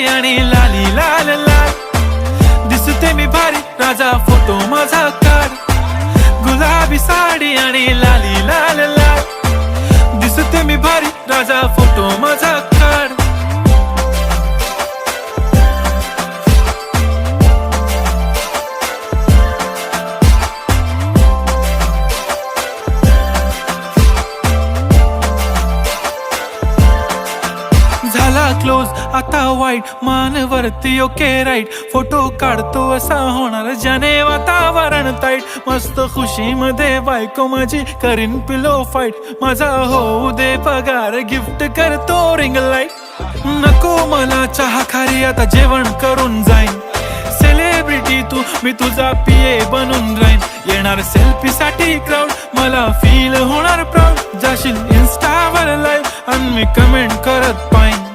साडी आणि लाली लाल लाल, दिसते मी भारी राजा फोटो माझा काढ. गुलाबी साडी आणि लाली लाल लाल, दिसते मी भारी राजा फोटो माझा काढ. झाला क्लोज आता वाईट, मान वरती ओके राईट, फोटो काढतो असा होणार ज्याने वातावरण ताईट. मस्त खुशी मध्ये बायको माझी करीन पिलो फाईट, माझा होऊ दे पगार गिफ्ट करतो रिंग लाईट. नको मला चहा खारी आता जेवण करून जाईन, सेलिब्रिटी तू मी तुझा पिये बनून राहीन. येणार सेल्फी साठी क्राऊड, मला फील होणार प्राऊड. जाशील इन्स्टावर लाईव्ह आणि मी कमेंट करत पाहिन.